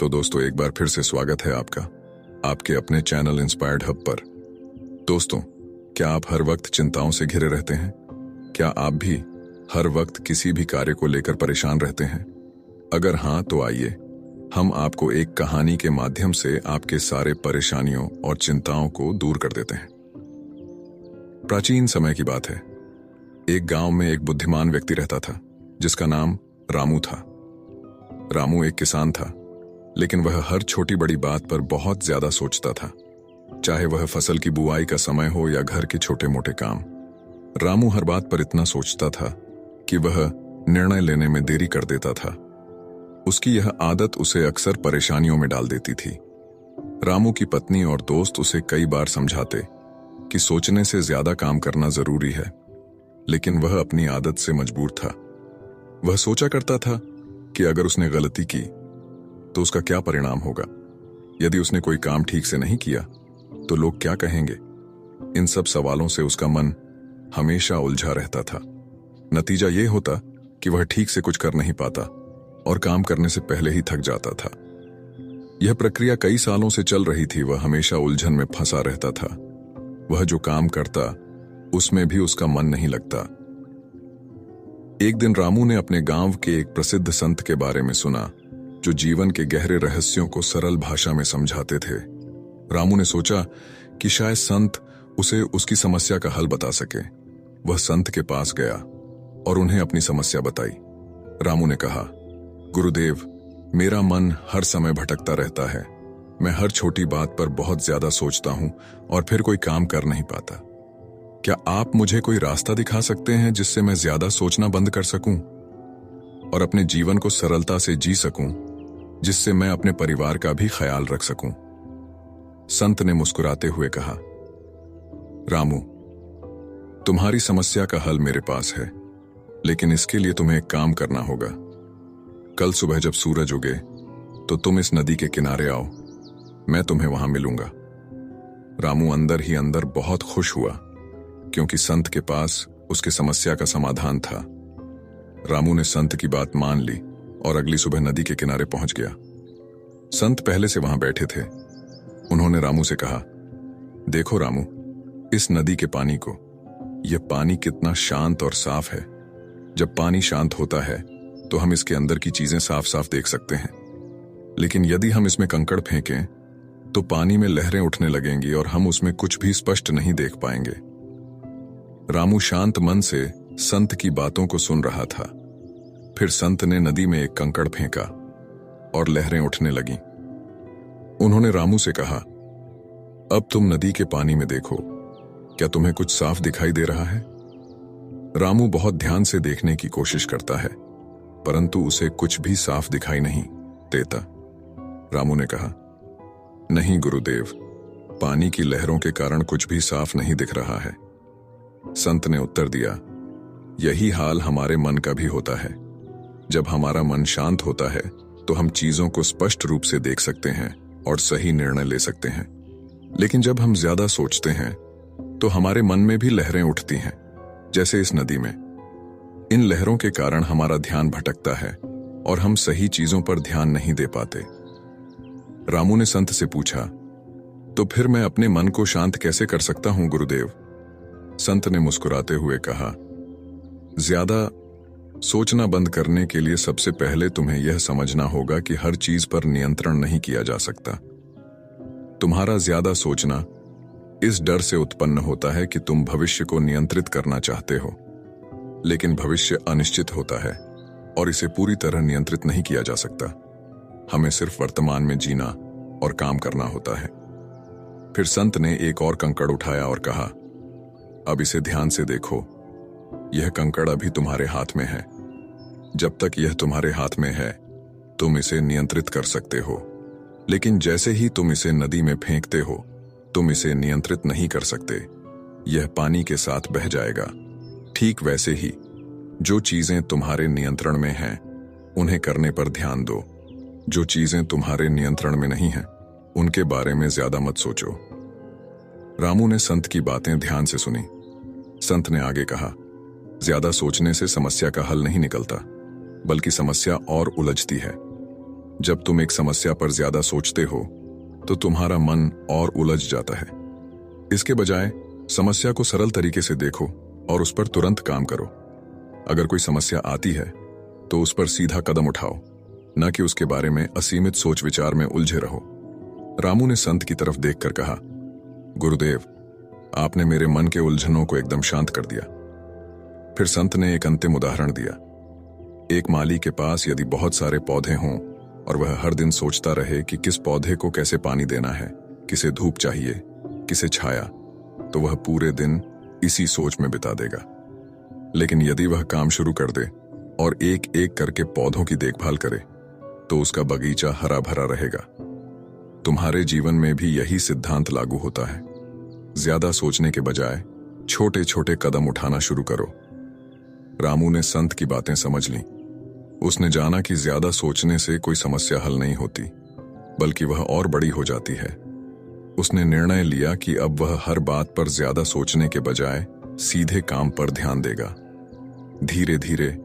तो दोस्तों एक बार फिर से स्वागत है आपका आपके अपने चैनल इंस्पायर्ड हब पर। दोस्तों, क्या आप हर वक्त चिंताओं से घिरे रहते हैं? क्या आप भी हर वक्त किसी भी कार्य को लेकर परेशान रहते हैं? अगर हाँ, तो आइए हम आपको एक कहानी के माध्यम से आपके सारे परेशानियों और चिंताओं को दूर कर देते हैं। प्राचीन समय की बात है। एक गांव में एक बुद्धिमान व्यक्ति रहता था जिसका नाम रामू था। रामू एक किसान था, लेकिन वह हर छोटी बड़ी बात पर बहुत ज्यादा सोचता था, चाहे वह फसल की बुआई का समय हो या घर के छोटे मोटे काम। रामू हर बात पर इतना सोचता था कि वह निर्णय लेने में देरी कर देता था। उसकी यह आदत उसे अक्सर परेशानियों में डाल देती थी। रामू की पत्नी और दोस्त उसे कई बार समझाते कि सोचने से ज्यादा काम करना जरूरी है, लेकिन वह अपनी आदत से मजबूर था। वह सोचा करता था कि अगर उसने गलती की तो उसका क्या परिणाम होगा। यदि उसने कोई काम ठीक से नहीं किया तो लोग क्या कहेंगे। इन सब सवालों से उसका मन हमेशा उलझा रहता था। नतीजा ये होता कि वह ठीक से कुछ कर नहीं पाता और काम करने से पहले ही थक जाता था। यह प्रक्रिया कई सालों से चल रही थी। वह हमेशा उलझन में फंसा रहता था। वह जो काम करता उसमें भी उसका मन नहीं लगता। एक दिन रामू ने अपने गांव के एक प्रसिद्ध संत के बारे में सुना जो जीवन के गहरे रहस्यों को सरल भाषा में समझाते थे। रामू ने सोचा कि शायद संत उसे उसकी समस्या का हल बता सके। वह संत के पास गया और उन्हें अपनी समस्या बताई। रामू ने कहा, गुरुदेव, मेरा मन हर समय भटकता रहता है। मैं हर छोटी बात पर बहुत ज्यादा सोचता हूं और फिर कोई काम कर नहीं पाता। क्या आप मुझे कोई रास्ता दिखा सकते हैं जिससे मैं ज्यादा सोचना बंद कर सकूं और अपने जीवन को सरलता से जी सकूं, जिससे मैं अपने परिवार का भी ख्याल रख सकूं? संत ने मुस्कुराते हुए कहा, रामू, तुम्हारी समस्या का हल मेरे पास है, लेकिन इसके लिए तुम्हें एक काम करना होगा। कल सुबह जब सूरज उगे तो तुम इस नदी के किनारे आओ। मैं तुम्हें वहां मिलूंगा। रामू अंदर ही अंदर बहुत खुश हुआ, क्योंकि संत के पास उसकी समस्या का समाधान था। रामू ने संत की बात मान ली और अगली सुबह नदी के किनारे पहुंच गया। संत पहले से वहां बैठे थे। उन्होंने रामू से कहा, देखो रामू, इस नदी के पानी को, यह पानी कितना शांत और साफ है। जब पानी शांत होता है तो हम इसके अंदर की चीजें साफ साफ देख सकते हैं, लेकिन यदि हम इसमें कंकड़ फेंकें तो पानी में लहरें उठने लगेंगी और हम उसमें कुछ भी स्पष्ट नहीं देख पाएंगे। रामू शांत मन से संत की बातों को सुन रहा था। फिर संत ने नदी में एक कंकड़ फेंका और लहरें उठने लगीं। उन्होंने रामू से कहा, अब तुम नदी के पानी में देखो, क्या तुम्हें कुछ साफ दिखाई दे रहा है? रामू बहुत ध्यान से देखने की कोशिश करता है, परंतु उसे कुछ भी साफ दिखाई नहीं देता। रामू ने कहा, नहीं गुरुदेव, पानी की लहरों के कारण कुछ भी साफ नहीं दिख रहा है। संत ने उत्तर दिया, यही हाल हमारे मन का भी होता है। जब हमारा मन शांत होता है तो हम चीजों को स्पष्ट रूप से देख सकते हैं और सही निर्णय ले सकते हैं। लेकिन जब हम ज्यादा सोचते हैं तो हमारे मन में भी लहरें उठती हैं, जैसे इस नदी में। इन लहरों के कारण हमारा ध्यान भटकता है और हम सही चीजों पर ध्यान नहीं दे पाते। रामू ने संत से पूछा, तो फिर मैं अपने मन को शांत कैसे कर सकता हूं गुरुदेव? संत ने मुस्कुराते हुए कहा, ज्यादा सोचना बंद करने के लिए सबसे पहले तुम्हें यह समझना होगा कि हर चीज पर नियंत्रण नहीं किया जा सकता। तुम्हारा ज्यादा सोचना इस डर से उत्पन्न होता है कि तुम भविष्य को नियंत्रित करना चाहते हो, लेकिन भविष्य अनिश्चित होता है और इसे पूरी तरह नियंत्रित नहीं किया जा सकता। हमें सिर्फ वर्तमान में जीना और काम करना होता है। फिर संत ने एक और कंकड़ उठाया और कहा, अब इसे ध्यान से देखो। यह कंकड़ अभी तुम्हारे हाथ में है। जब तक यह तुम्हारे हाथ में है तुम इसे नियंत्रित कर सकते हो, लेकिन जैसे ही तुम इसे नदी में फेंकते हो तुम इसे नियंत्रित नहीं कर सकते। यह पानी के साथ बह जाएगा। ठीक वैसे ही जो चीजें तुम्हारे नियंत्रण में हैं उन्हें करने पर ध्यान दो। जो चीजें तुम्हारे नियंत्रण में नहीं हैं उनके बारे में ज्यादा मत सोचो। रामू ने संत की बातें ध्यान से सुनी। संत ने आगे कहा, ज्यादा सोचने से समस्या का हल नहीं निकलता, बल्कि समस्या और उलझती है। जब तुम एक समस्या पर ज्यादा सोचते हो तो तुम्हारा मन और उलझ जाता है। इसके बजाय समस्या को सरल तरीके से देखो और उस पर तुरंत काम करो। अगर कोई समस्या आती है तो उस पर सीधा कदम उठाओ, न कि उसके बारे में असीमित सोच विचार में उलझे रहो। रामू ने संत की तरफ देखकर कहा, गुरुदेव, आपने मेरे मन के उलझनों को एकदम शांत कर दिया। फिर संत ने एक अंतिम उदाहरण दिया। एक माली के पास यदि बहुत सारे पौधे हों और वह हर दिन सोचता रहे कि किस पौधे को कैसे पानी देना है, किसे धूप चाहिए, किसे छाया, तो वह पूरे दिन इसी सोच में बिता देगा। लेकिन यदि वह काम शुरू कर दे और एक एक करके पौधों की देखभाल करे तो उसका बगीचा हरा भरा रहेगा। तुम्हारे जीवन में भी यही सिद्धांत लागू होता है। ज्यादा सोचने के बजाय छोटे छोटे कदम उठाना शुरू करो। रामू ने संत की बातें समझ लीं। उसने जाना कि ज्यादा सोचने से कोई समस्या हल नहीं होती, बल्कि वह और बड़ी हो जाती है। उसने निर्णय लिया कि अब वह हर बात पर ज्यादा सोचने के बजाय सीधे काम पर ध्यान देगा। धीरे धीरे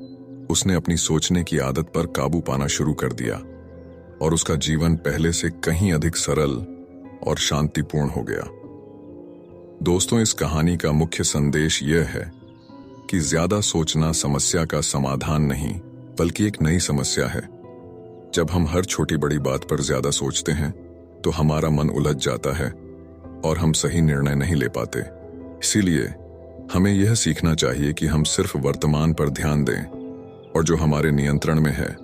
उसने अपनी सोचने की आदत पर काबू पाना शुरू कर दिया और उसका जीवन पहले से कहीं अधिक सरल और शांतिपूर्ण हो गया। दोस्तों, इस कहानी का मुख्य संदेश यह है कि ज्यादा सोचना समस्या का समाधान नहीं, बल्कि एक नई समस्या है। जब हम हर छोटी बड़ी बात पर ज्यादा सोचते हैं तो हमारा मन उलझ जाता है और हम सही निर्णय नहीं ले पाते। इसीलिए हमें यह सीखना चाहिए कि हम सिर्फ वर्तमान पर ध्यान दें और जो हमारे नियंत्रण में है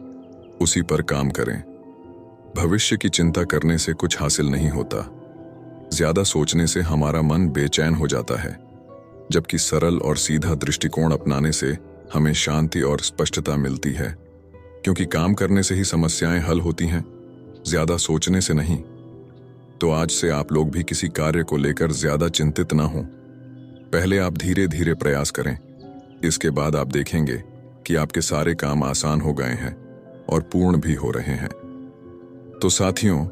उसी पर काम करें। भविष्य की चिंता करने से कुछ हासिल नहीं होता। ज्यादा सोचने से हमारा मन बेचैन हो जाता है, जबकि सरल और सीधा दृष्टिकोण अपनाने से हमें शांति और स्पष्टता मिलती है। क्योंकि काम करने से ही समस्याएं हल होती हैं, ज्यादा सोचने से नहीं। तो आज से आप लोग भी किसी कार्य को लेकर ज्यादा चिंतित ना हों। पहले आप धीरे धीरे प्रयास करें। इसके बाद आप देखेंगे कि आपके सारे काम आसान हो गए हैं और पूर्ण भी हो रहे हैं। तो साथियों,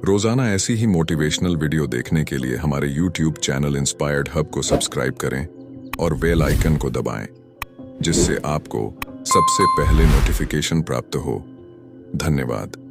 रोजाना ऐसी ही मोटिवेशनल वीडियो देखने के लिए हमारे YouTube चैनल इंस्पायर्ड हब को सब्सक्राइब करें और बेल आइकन को दबाएं, जिससे आपको सबसे पहले नोटिफिकेशन प्राप्त हो। धन्यवाद।